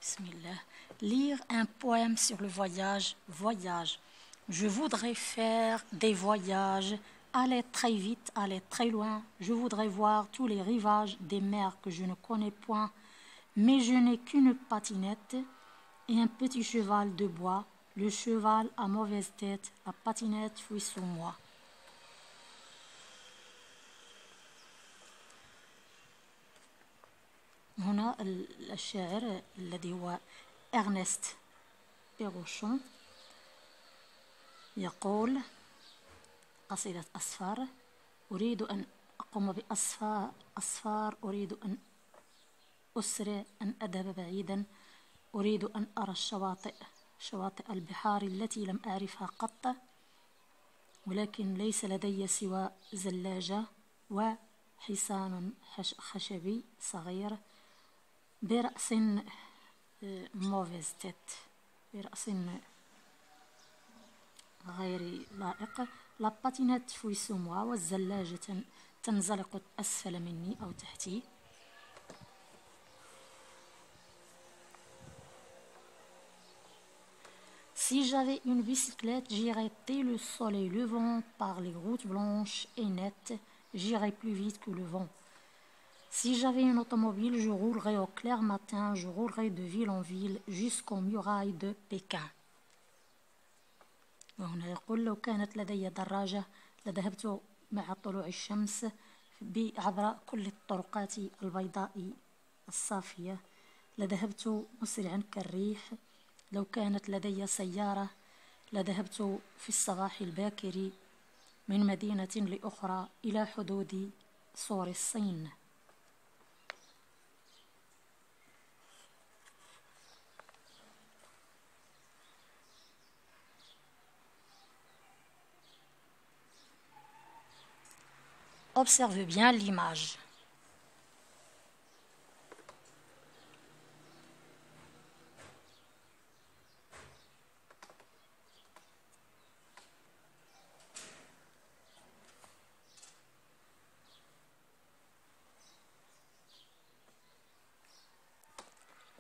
Bismillah. Lire un poème sur le voyage. Voyage. Je voudrais faire des voyages, aller très vite, aller très loin. Je voudrais voir tous les rivages des mers que je ne connais point. Mais je n'ai qu'une patinette et un petit cheval de bois. Le cheval a mauvaise tête, la patinette fuit sur moi. هنا الشاعر الذي هو إرنست بيغوشون يقول قصيدة أسفار. أريد أن أقوم بأسفار أريد أن أسرع أن أذهب بعيدا أريد أن أرى شواطئ البحار التي لم أعرفها قط ولكن ليس لدي سوى زلاجة وحصان خشبي صغير برأس موفيز تيت برأس غير لائق. لا باتينات فوي سو موا والزلاجة تنزلق أسفل مني أو تحتي. Si j'avais une bicyclette, j'irais dès le soleil levant par les routes blanches et nettes, j'irais plus vite que le vent. Si j'avais une automobile, je roulerais au clair matin, je roulerais de ville en ville jusqu'aux murailles de Pékin. وهنا يقول لو كانت لدي دراجة لذهبت مع طلوع الشمس عبر كل الطرقات البيضاء الصافية لذهبت مسرعا كالريح. لو كانت لدي سيارة لذهبت في الصباح الباكر من مدينة لأخرى إلى حدود سور الصين. Observe bien l'image.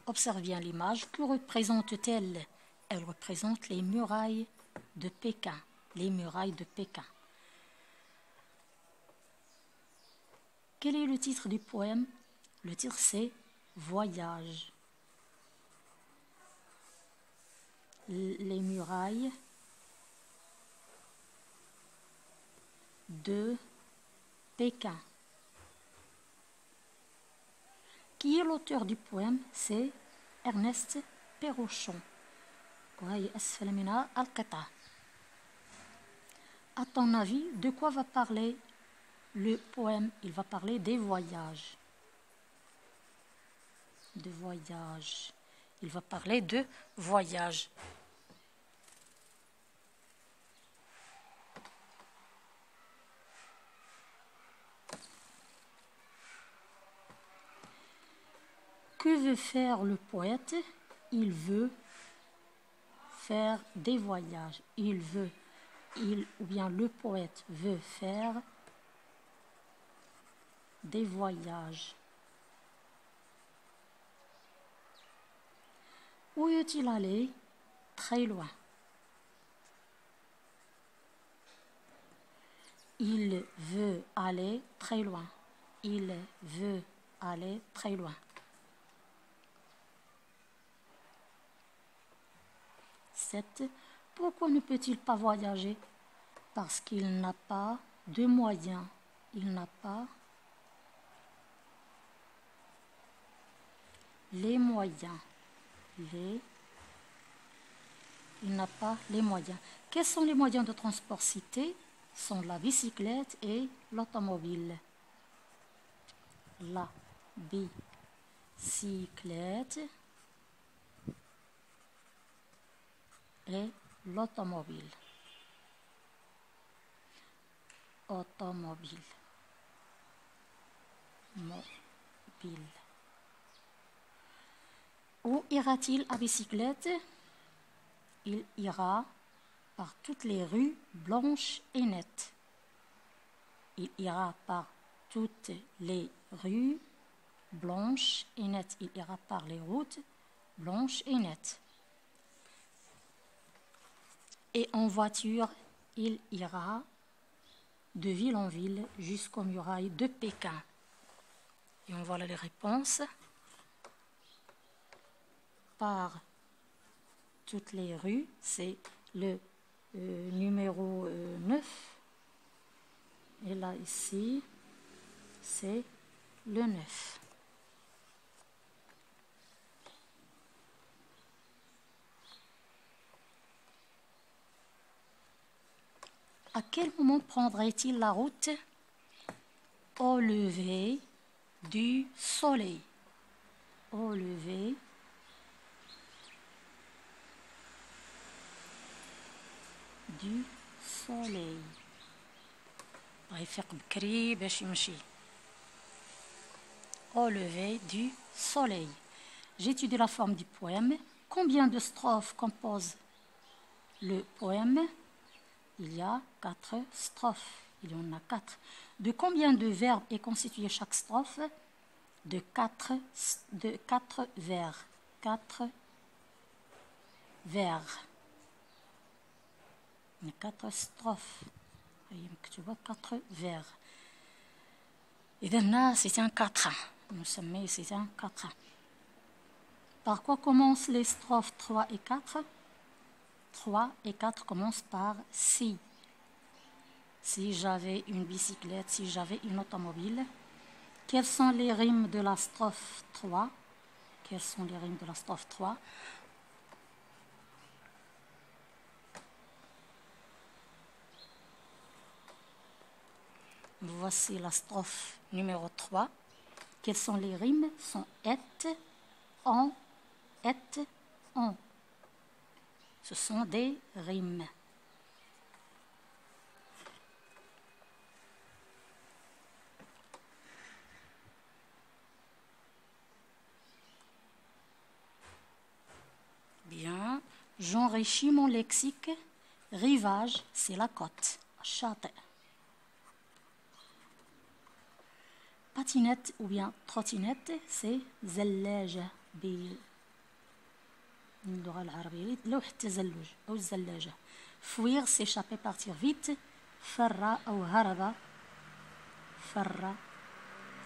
Observe bien l'image. Que représente-t-elle? Elle représente les murailles de Pékin. Les murailles de Pékin. Quel est le titre du poème? Le titre c'est Voyage. Les murailles de Pékin. Qui est l'auteur du poème? C'est Ernest Perrochon. À ton avis, de quoi va parler le poème? Il va parler des voyages. De voyages. Il va parler de voyages. Que veut faire le poète? Il veut faire des voyages. Ou bien le poète veut faire des voyages. Où est-il allé? Très loin. Il veut aller très loin. Il veut aller très loin. 7. Pourquoi ne peut-il pas voyager? Parce qu'il n'a pas de moyens. Il n'a pas les moyens. Il n'a pas les moyens. Quels sont les moyens de transport cités? Sont la bicyclette et l'automobile. La bicyclette et l'automobile. Automobile. Mobile. Où ira-t-il à bicyclette? Il ira par toutes les rues blanches et nettes. Il ira par toutes les rues blanches et nettes. Il ira par les routes blanche et nette. Et en voiture, il ira de ville en ville jusqu'aux murailles de Pékin. Et on voit là les réponses. Par toutes les rues, c'est le numéro 9. Et là, ici, c'est le 9. À quel moment prendrait-il la route? Au lever du soleil. Au lever du soleil. Au lever du soleil. J'étudie la forme du poème. Combien de strophes compose le poème? Il y a 4 strophes. Il y en a 4. De combien de verbes est constituée chaque strophe? De 4 vers. 4 vers. Il y a 4 strophes. Il y a 4 vers. Et là, c'est un 4. Nous sommes, c'est un 4. Par quoi commencent les strophes 3 et 4? 3 et 4 commencent par si. Si j'avais une bicyclette, si j'avais une automobile. Quelles sont les rimes de la strophe 3? Quelles sont les rimes de la strophe 3? Voici la strophe numéro 3. Quelles sont les rimes? Sont et, en, Ce sont des rimes. Bien, j'enrichis mon lexique. Rivage, c'est la côte. Château. Patinette ou bien trottinette, c'est زلاجة باللغة العربية لوح التزلج أو الزلاجة. Fuir, s'échapper, partir vite. فر أو هرب. فر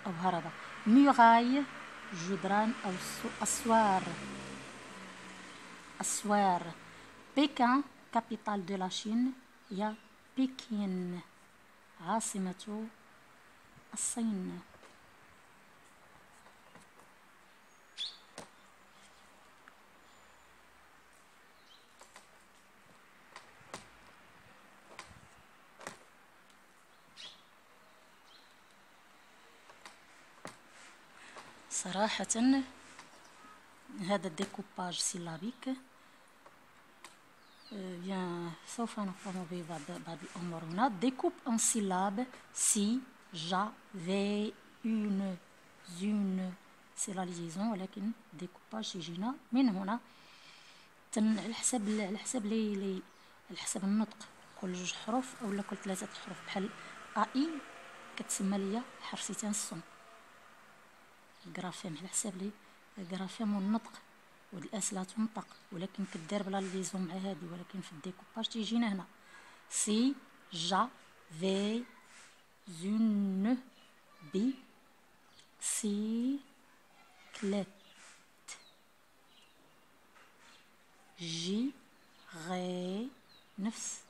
أو هرب. Muraille, جدران أو أسوار. أسوار. Pékin, capitale de la Chine. Il y a Pékin. عاصمة الصين. صراحة هذا الديكوباج سيلابيك سوف نقوم ببعض الأمور هنا. Découpe en syllabes si, j'avais, une, c'est la liaison ولكن découpage يجينا من هنا على حسب النطق كل 2 حروف أو كل 3 حروف بحال أي كتسمى ليا حرفتين الصم. الجرافيم على حساب لي الجرافيم والنطق والاس لا تنطق ولكن كدير بلا ليزون مع هادي ولكن في الديكوباج تيجينا هنا سي جا في زون بي سي كليت جي غي نفس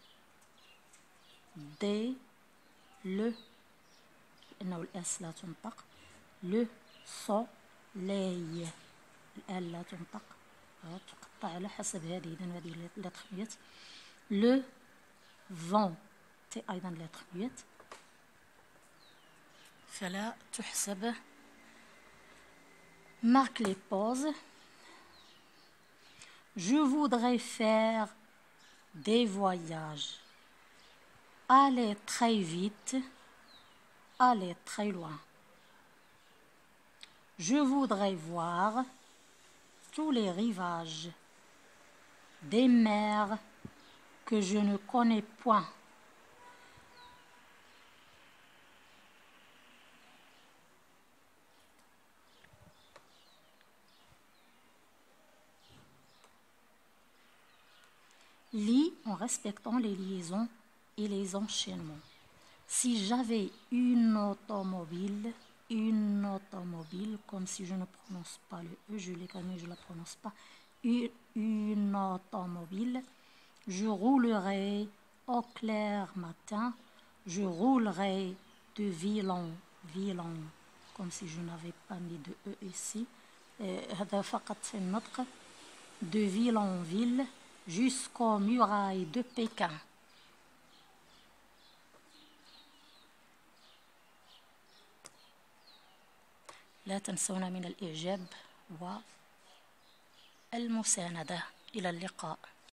دي لو لأنه الاس لا تنطق لو soleil. الآن لا تنطق تقطع على حسب هذه. إذن هذه لتر ميت. لو فون تي أيضا لتر ميت فلا تحسب. marque les pauses. Je voudrais faire des voyages. Aller très vite, aller très loin. Je voudrais voir tous les rivages des mers que je ne connais point. Lis en respectant les liaisons et les enchaînements. Si j'avais une automobile, comme si je ne prononce pas le E, je l'ai quand même, je ne la prononce pas, une automobile, je roulerai au clair matin, je roulerai de ville en ville, comme si je n'avais pas mis de E ici, هذا فقط في النطق, de ville en ville jusqu'aux murailles de Pékin. لا تنسونا من الإعجاب والمساندة. إلى اللقاء.